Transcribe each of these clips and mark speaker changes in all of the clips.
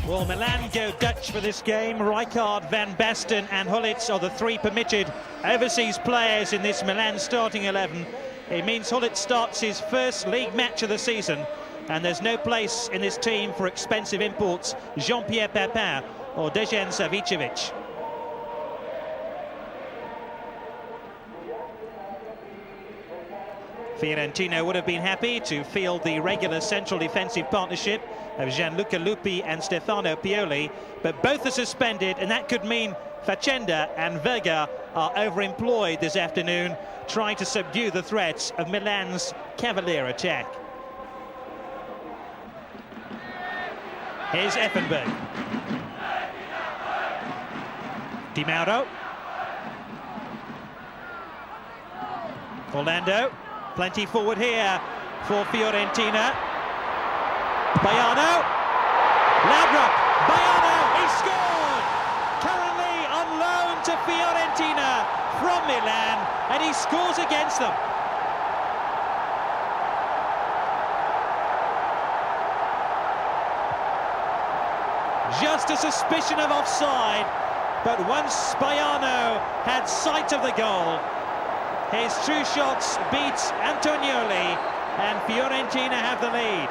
Speaker 1: Well, Milan go Dutch for this game. Rijkaard, Van Basten and Gullit are the three permitted overseas players in this Milan starting 11. It means Gullit starts his first league match of the season, and there's no place in this team for expensive imports Jean-Pierre Papin or Dejan Savicevic. Fiorentina would have been happy to field the regular central defensive partnership of Gianluca Lupi and Stefano Pioli, but both are suspended, and that could mean Facenda and Vega are overemployed this afternoon, trying to subdue the threats of Milan's cavalier attack. Here's Effenberg. Di Mauro. Orlando. Plenty forward here for Fiorentina. Baiano. Laudrup. Baiano. He scored! Currently on loan to Fiorentina from Milan, and he scores against them. Just a suspicion of offside, but once Baiano had sight of the goal, his true shots beat Antonioli, and Fiorentina have the lead.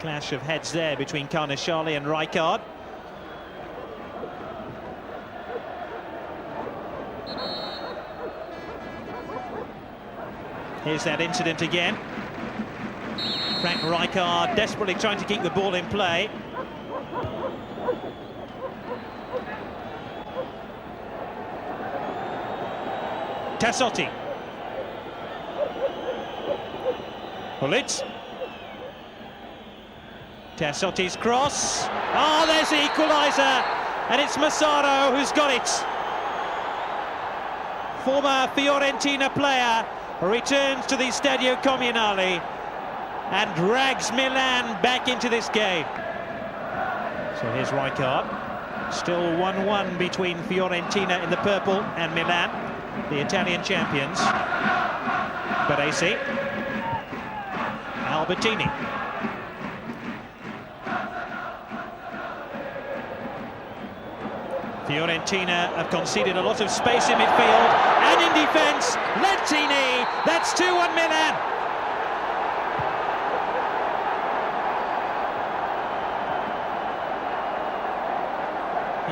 Speaker 1: Clash of heads there between Carnesciali and Rijkaard. Here's that incident again. Frank Rijkaard desperately trying to keep the ball in play. Tassotti. Gullit. Tassotti's cross. Oh, there's the equaliser, and it's Massaro who's got it. Former Fiorentina player returns to the Stadio Comunale and drags Milan back into this game. So here's Rijkaard. Still 1-1 between Fiorentina in the purple and Milan, the Italian champions. Baresi. Albertini. Fiorentina have conceded a lot of space in midfield, and in defence, Lentini. That's 2-1 Milan.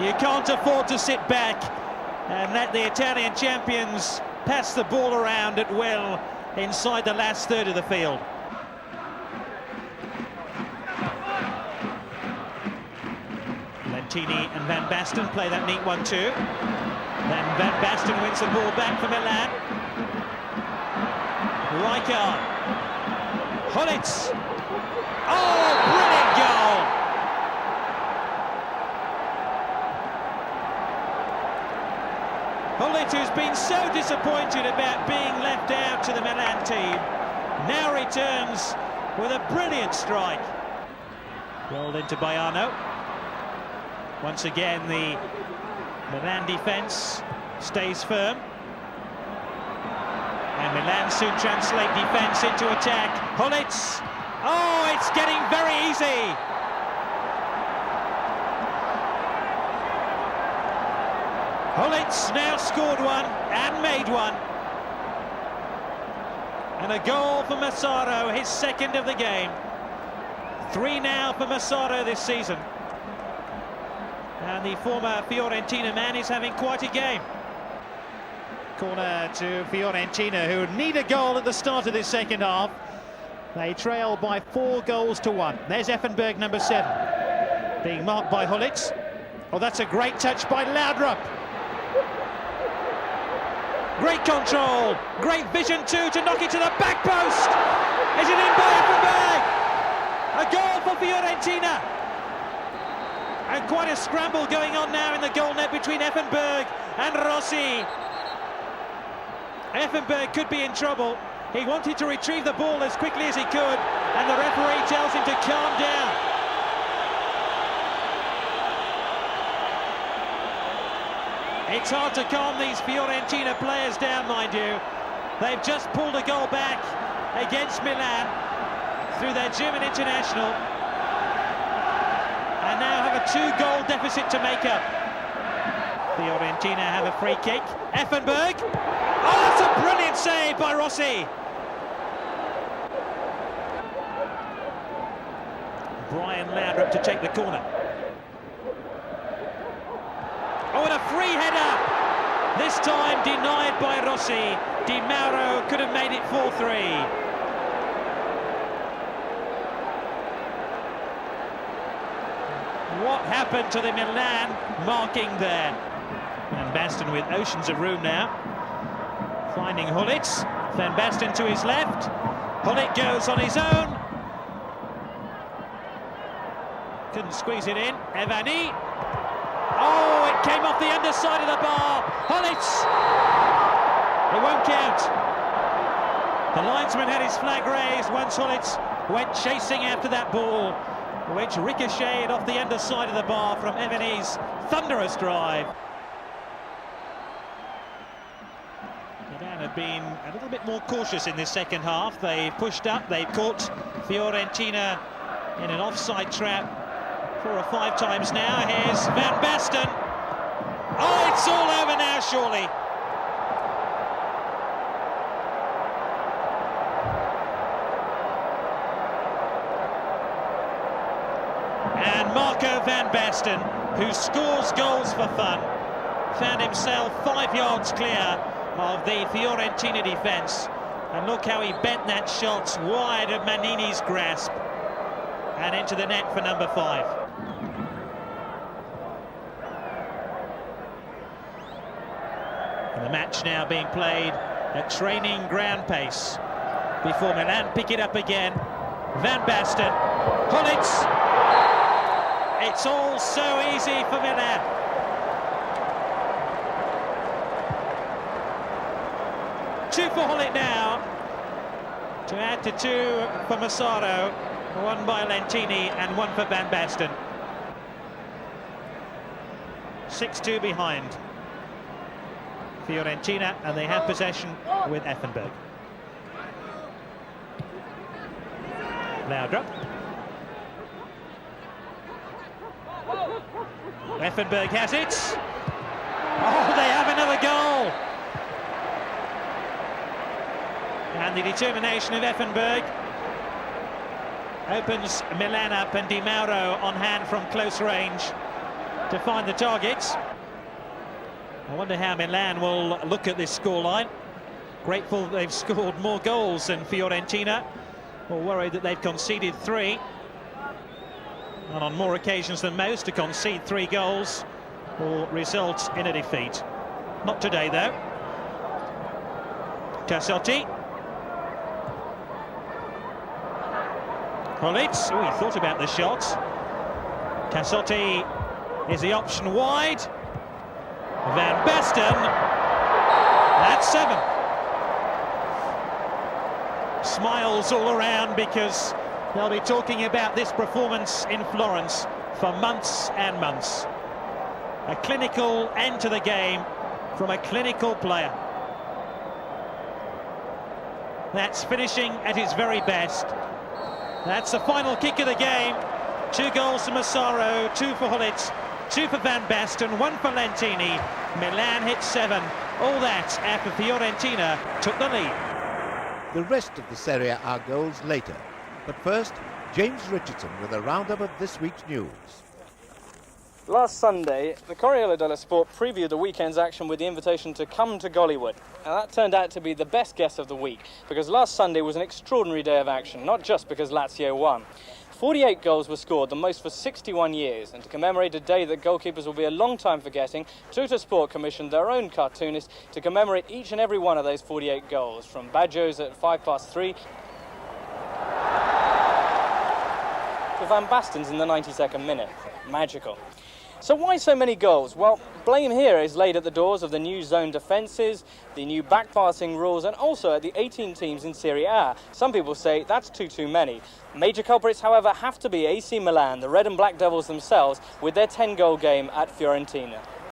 Speaker 1: You can't afford to sit back and let the Italian champions pass the ball around at will inside the last third of the field. Lentini and Van Basten play that neat 1-2. Then Van Basten wins the ball back for Milan. Rijkaard. Gullit. Oh, brilliant goal! Gullit, who's been so disappointed about being left out to the Milan team, now returns with a brilliant strike. Rolled into Baiano. Once again, the Milan defence stays firm. And Milan soon translate defence into attack. Gullit. Oh, it's getting very easy. Gullit now scored one and made one. And a goal for Massaro, his second of the game. 3 now for Massaro this season. And the former Fiorentina man is having quite a game. Corner to Fiorentina, who need a goal at the start of this second half. They trail by 4 goals to 1. There's Effenberg, number 7, being marked by Gullit. Oh, that's a great touch by Laudrup. Great control, great vision too to knock it to the back post. Is it in by Effenberg? A goal for Fiorentina. And quite a scramble going on now in the goal net between Effenberg and Rossi. Effenberg could be in trouble. He wanted to retrieve the ball as quickly as he could, and the referee tells him to calm down. It's hard to calm these Fiorentina players down, mind you. They've just pulled a goal back against Milan through their German international, and now have a 2-goal deficit to make up. Fiorentina have a free kick. Effenberg. Oh, that's a brilliant save by Rossi. Brian Laudrup to take the corner. Oh, and a free header. This time denied by Rossi. Di Mauro could have made it 4-3. What happened to the Milan marking there? Van Basten with oceans of room now. Finding Gullit. Van Basten to his left. Gullit goes on his own. Couldn't squeeze it in. Evani. Oh, it came off the underside of the bar. Gullit. It won't count. The linesman had his flag raised once Gullit went chasing after that ball, which ricocheted off the underside of the bar from Evani's thunderous drive. Milan have been a little bit more cautious in this second half. They've pushed up, they've caught Fiorentina in an offside trap 4 or 5 times now. Here's Van Basten. Oh, it's all over now, surely. And Marco Van Basten, who scores goals for fun, found himself 5 yards clear of the Fiorentina defence. And look how he bent that shot wide of Manini's grasp and into the net for number 5. And the match now being played at training ground pace before Milan pick it up again. Van Basten, Gullit. It's all so easy for Milan. Two for Gullit now, to add to 2 for Massaro, 1 by Lentini and 1 for Van Basten. 6-2 behind Fiorentina, and they have possession with Effenberg. Laudrup. Effenberg has it. Oh, they have another goal. And the determination of Effenberg opens Milan up, and Di Mauro on hand from close range to find the targets. I wonder how Milan will look at this scoreline. Grateful that they've scored more goals than Fiorentina, or worried that they've conceded 3. And on more occasions than most, to concede 3 goals will result in a defeat. Not today, though. Tassotti. Gullit. Oh, he thought about the shot. Tassotti is the option wide. Van Basten. That's 7. Smiles all around, because they'll be talking about this performance in Florence for months and months. A clinical end to the game from a clinical player. That's finishing at his very best. That's the final kick of the game. 2 goals for Massaro, 2 for Gullit, 2 for Van Basten, 1 for Lentini. Milan hit 7. All that after Fiorentina took the lead.
Speaker 2: The rest of the Serie A goals later. But first, James Richardson with a roundup of this week's news.
Speaker 3: Last Sunday, the Corriere dello Sport previewed the weekend's action with the invitation to come to Gollywood. And that turned out to be the best guess of the week, because last Sunday was an extraordinary day of action, not just because Lazio won. 48 goals were scored, the most for 61 years, and to commemorate a day that goalkeepers will be a long time forgetting, Tuttosport commissioned their own cartoonist to commemorate each and every one of those 48 goals, from Baggio's at 3:05 to Van Basten's in the 92nd minute. Magical. So why so many goals? Well, blame here is laid at the doors of the new zone defences, the new back-passing rules, and also at the 18 teams in Serie A. Some people say that's too many. Major culprits, however, have to be AC Milan, the Red and Black Devils themselves, with their 10-goal game at Fiorentina.